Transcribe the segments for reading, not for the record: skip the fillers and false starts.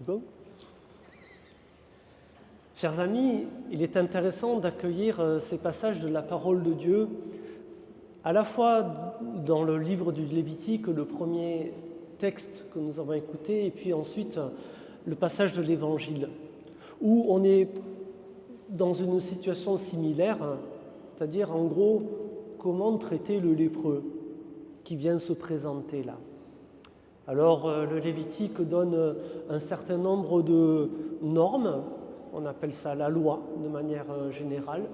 Bon. Chers amis, il est intéressant d'accueillir ces passages de la parole de Dieu, à la fois dans le livre du Lévitique, le premier texte que nous avons écouté, et puis ensuite le passage de l'Évangile, où on est dans une situation similaire, c'est-à-dire en gros, comment traiter le lépreux qui vient se présenter là. Alors le Lévitique donne un certain nombre de normes, on appelle ça la loi de manière générale,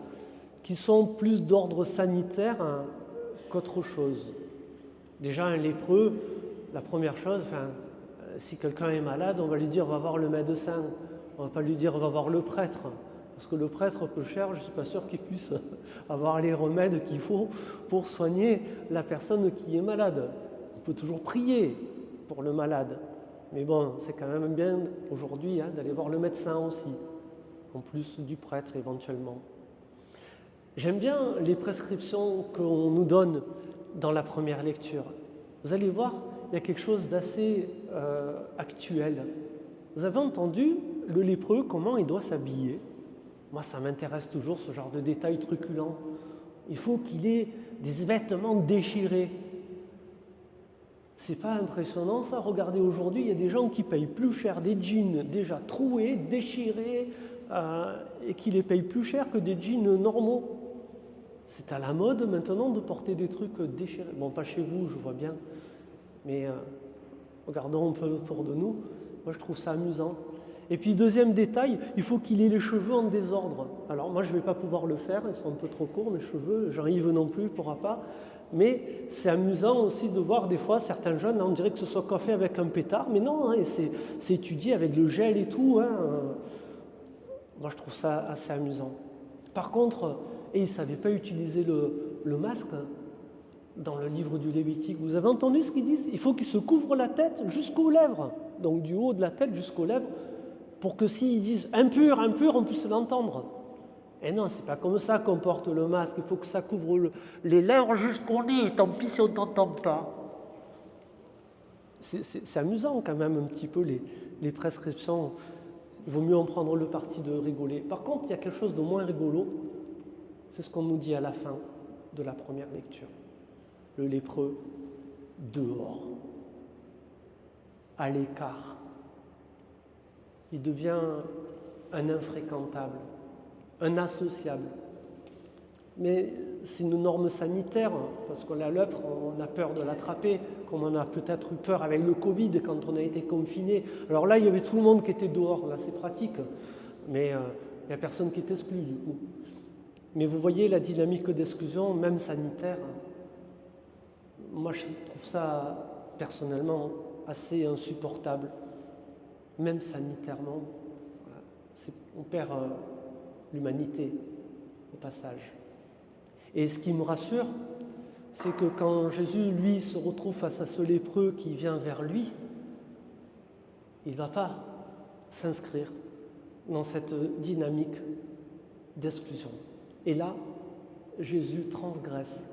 qui sont plus d'ordre sanitaire qu'autre chose. Déjà un lépreux, la première chose, si quelqu'un est malade, on va lui dire va voir le médecin, on ne va pas lui dire va voir le prêtre. Parce que le prêtre peu cher, je ne suis pas sûr qu'il puisse avoir les remèdes qu'il faut pour soigner la personne qui est malade. On peut toujours prier pour le malade. Mais bon, c'est quand même bien aujourd'hui d'aller voir le médecin aussi, en plus du prêtre éventuellement. J'aime bien les prescriptions qu'on nous donne dans la première lecture. Vous allez voir, il y a quelque chose d'assez actuel. Vous avez entendu le lépreux, comment il doit s'habiller? Moi, ça m'intéresse toujours, ce genre de détails truculents. Il faut qu'il ait des vêtements déchirés. C'est pas impressionnant ça? Regardez, aujourd'hui, il y a des gens qui payent plus cher des jeans déjà troués, déchirés, et qui les payent plus cher que des jeans normaux. C'est à la mode maintenant de porter des trucs déchirés. Bon, pas chez vous, je vois bien, mais regardons un peu autour de nous. Moi, je trouve ça amusant. Et puis, deuxième détail, il faut qu'il ait les cheveux en désordre. Alors, moi, je ne vais pas pouvoir le faire, ils sont un peu trop courts, mes cheveux. Jean-Yves non plus, il ne pourra pas. Mais c'est amusant aussi de voir des fois certains jeunes, on dirait que ce soit coiffé avec un pétard, mais non, c'est étudié avec le gel et tout. Moi, je trouve ça assez amusant. Par contre, ils ne savaient pas utiliser le masque dans le livre du Lévitique. Vous avez entendu ce qu'ils disent? Il faut qu'ils se couvrent la tête jusqu'aux lèvres, donc du haut de la tête jusqu'aux lèvres, pour que s'ils disent impur, impur, on puisse l'entendre. Et non, c'est pas comme ça qu'on porte le masque, il faut que ça couvre les lèvres jusqu'au nez, tant pis si on t'entend pas. C'est amusant quand même un petit peu les prescriptions, il vaut mieux en prendre le parti de rigoler. Par contre, il y a quelque chose de moins rigolo, c'est ce qu'on nous dit à la fin de la première lecture. Le lépreux dehors, à l'écart. Il devient un infréquentable, un associable. Mais c'est une norme sanitaire, parce que la lèpre, on a peur de l'attraper, comme on a peut-être eu peur avec le Covid quand on a été confiné. Alors là, il y avait tout le monde qui était dehors, là c'est pratique, mais il n'y a personne qui est exclu du coup. Mais vous voyez la dynamique d'exclusion, même sanitaire, moi je trouve ça personnellement assez insupportable, même sanitairement. Voilà. On perd l'humanité au passage. Et ce qui me rassure, c'est que quand Jésus, lui, se retrouve face à ce lépreux qui vient vers lui, il ne va pas s'inscrire dans cette dynamique d'exclusion. Et là, Jésus transgresse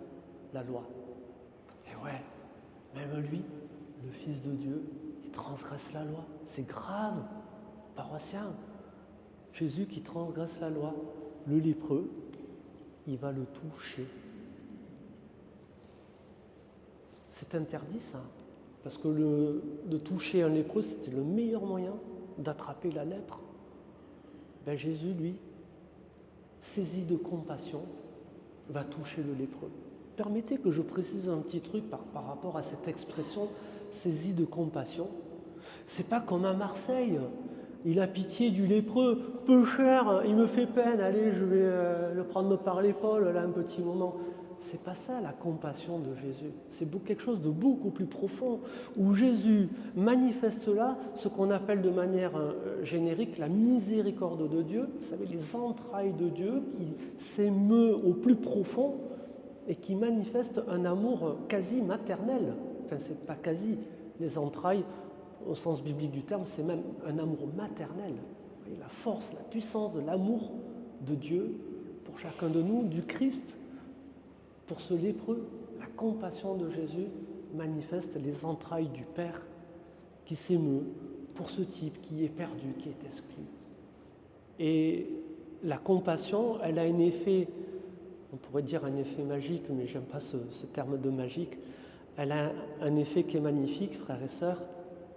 la loi. Et ouais, même lui, le Fils de Dieu, il transgresse la loi. C'est grave, paroissien. Jésus qui transgresse la loi, le lépreux, il va le toucher. C'est interdit ça, parce que de toucher un lépreux, c'était le meilleur moyen d'attraper la lèpre. Ben Jésus, lui, saisi de compassion, va toucher le lépreux. Permettez que je précise un petit truc par rapport à cette expression saisi de compassion. C'est pas comme à Marseille. Il a pitié du lépreux, peu cher, il me fait peine, allez, je vais le prendre par l'épaule là un petit moment. C'est pas ça la compassion de Jésus. C'est quelque chose de beaucoup plus profond, où Jésus manifeste là ce qu'on appelle de manière générique la miséricorde de Dieu. Vous savez, les entrailles de Dieu qui s'émeut au plus profond et qui manifeste un amour quasi maternel. Enfin, c'est pas quasi, les entrailles au sens biblique du terme, c'est même un amour maternel. Et la force, la puissance de l'amour de Dieu pour chacun de nous, du Christ, pour ce lépreux, la compassion de Jésus manifeste les entrailles du Père qui s'émeut pour ce type qui est perdu, qui est exclu. Et la compassion, elle a un effet, on pourrait dire un effet magique, mais j'aime pas ce terme de magique. Elle a un effet qui est magnifique, frères et sœurs,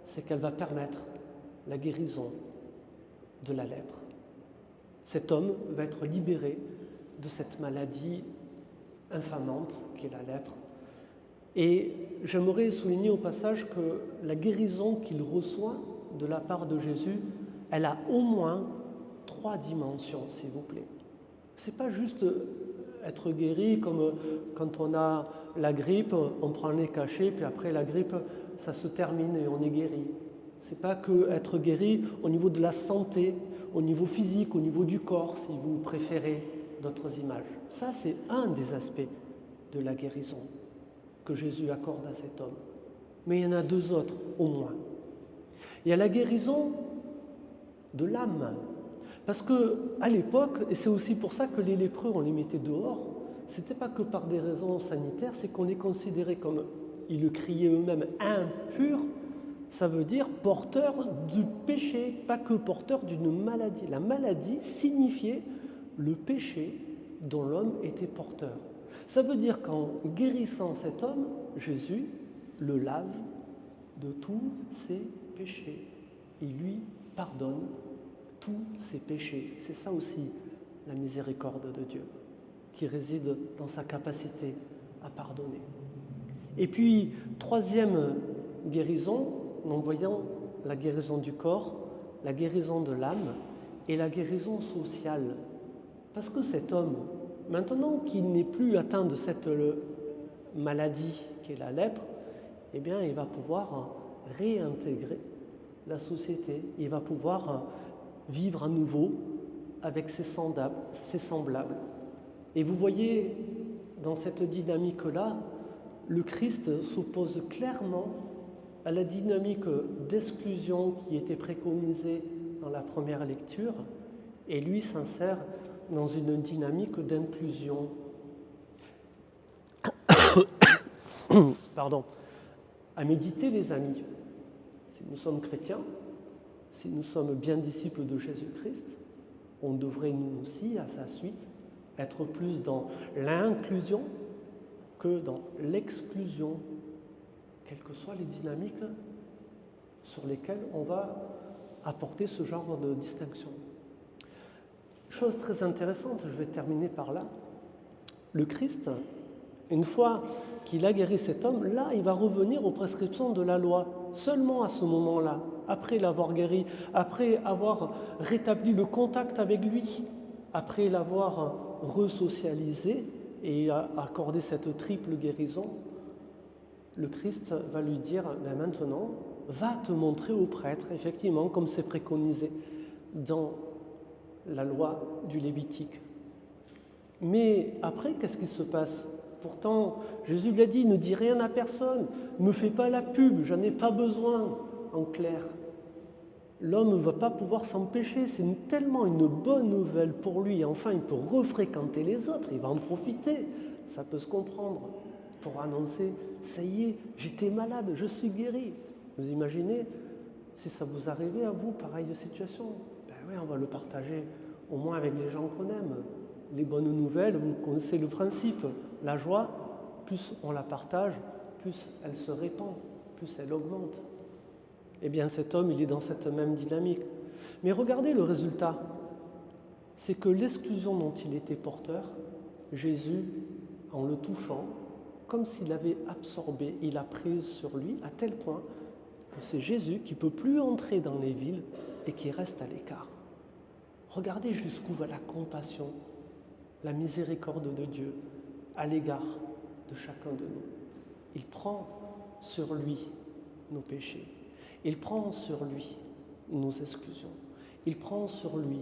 c'est qu'elle va permettre la guérison de la lèpre. Cet homme va être libéré de cette maladie infamante qu'est la lèpre. Et j'aimerais souligner au passage que la guérison qu'il reçoit de la part de Jésus, elle a au moins 3 dimensions, s'il vous plaît. C'est pas juste être guéri comme quand on a la grippe, on prend les cachets, puis après la grippe, ça se termine et on est guéri. C'est pas que être guéri au niveau de la santé, au niveau physique, au niveau du corps, si vous préférez d'autres images. Ça, c'est un des aspects de la guérison que Jésus accorde à cet homme. Mais il y en a 2 autres, au moins. Il y a la guérison de l'âme. Parce qu'à l'époque, et c'est aussi pour ça que les lépreux, on les mettait dehors, c'était pas que par des raisons sanitaires, c'est qu'on les considérait comme, ils le criaient eux-mêmes, impurs. Ça veut dire porteur du péché, pas que porteur d'une maladie. La maladie signifiait le péché dont l'homme était porteur. Ça veut dire qu'en guérissant cet homme, Jésus le lave de tous ses péchés. Il lui pardonne tous ses péchés. C'est ça aussi la miséricorde de Dieu, qui réside dans sa capacité à pardonner. Et puis, 3e guérison, nous voyons la guérison du corps, la guérison de l'âme et la guérison sociale. Parce que cet homme, maintenant qu'il n'est plus atteint de cette maladie qui est la lèpre, eh bien, il va pouvoir réintégrer la société. Il va pouvoir vivre à nouveau avec ses semblables. Et vous voyez, dans cette dynamique-là, le Christ s'oppose clairement à la dynamique d'exclusion qui était préconisée dans la première lecture, et lui s'insère dans une dynamique d'inclusion. Pardon. À méditer, les amis. Si nous sommes chrétiens, si nous sommes bien disciples de Jésus-Christ, on devrait nous aussi, à sa suite, être plus dans l'inclusion que dans l'exclusion, quelles que soient les dynamiques sur lesquelles on va apporter ce genre de distinction. Chose très intéressante, je vais terminer par là, le Christ, une fois qu'il a guéri cet homme, là, il va revenir aux prescriptions de la loi, seulement à ce moment-là, après l'avoir guéri, après avoir rétabli le contact avec lui, après l'avoir resocialisé et accordé cette triple guérison, le Christ va lui dire, ben maintenant, va te montrer au prêtre, effectivement, comme c'est préconisé dans la loi du Lévitique. Mais après, qu'est-ce qui se passe? Pourtant, Jésus lui a dit, ne dis rien à personne, ne me fais pas la pub, j'en ai pas besoin, en clair. L'homme ne va pas pouvoir s'empêcher, c'est tellement une bonne nouvelle pour lui. Enfin, il peut refréquenter les autres, il va en profiter, ça peut se comprendre, pour annoncer, ça y est, j'étais malade, je suis guéri. Vous imaginez, si ça vous arrivait à vous, pareille situation? Ben oui, on va le partager, au moins avec les gens qu'on aime. Les bonnes nouvelles, vous connaissez le principe, la joie, plus on la partage, plus elle se répand, plus elle augmente. Eh bien cet homme, il est dans cette même dynamique. Mais regardez le résultat, c'est que l'exclusion dont il était porteur, Jésus, en le touchant, comme s'il avait absorbé, il a prise sur lui à tel point que c'est Jésus qui ne peut plus entrer dans les villes et qui reste à l'écart. Regardez jusqu'où va la compassion, la miséricorde de Dieu à l'égard de chacun de nous. Il prend sur lui nos péchés. Il prend sur lui nos exclusions. Il prend sur lui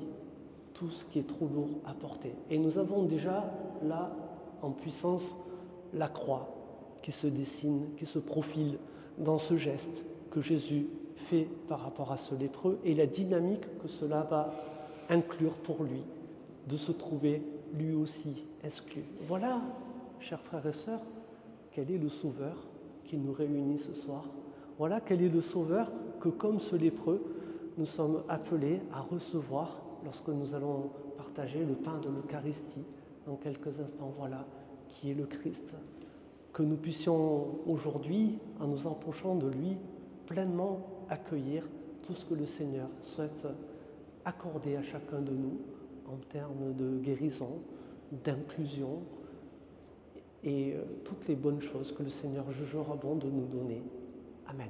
tout ce qui est trop lourd à porter. Et nous avons déjà là, en puissance, la croix qui se dessine, qui se profile dans ce geste que Jésus fait par rapport à ce lépreux et la dynamique que cela va inclure pour lui, de se trouver lui aussi exclu. Voilà, chers frères et sœurs, quel est le Sauveur qui nous réunit ce soir. Voilà quel est le Sauveur que comme ce lépreux, nous sommes appelés à recevoir lorsque nous allons partager le pain de l'Eucharistie dans quelques instants, voilà, qui est le Christ. Que nous puissions aujourd'hui, en nous approchant de lui, pleinement accueillir tout ce que le Seigneur souhaite accorder à chacun de nous en termes de guérison, d'inclusion et toutes les bonnes choses que le Seigneur jugera bon de nous donner. Amen.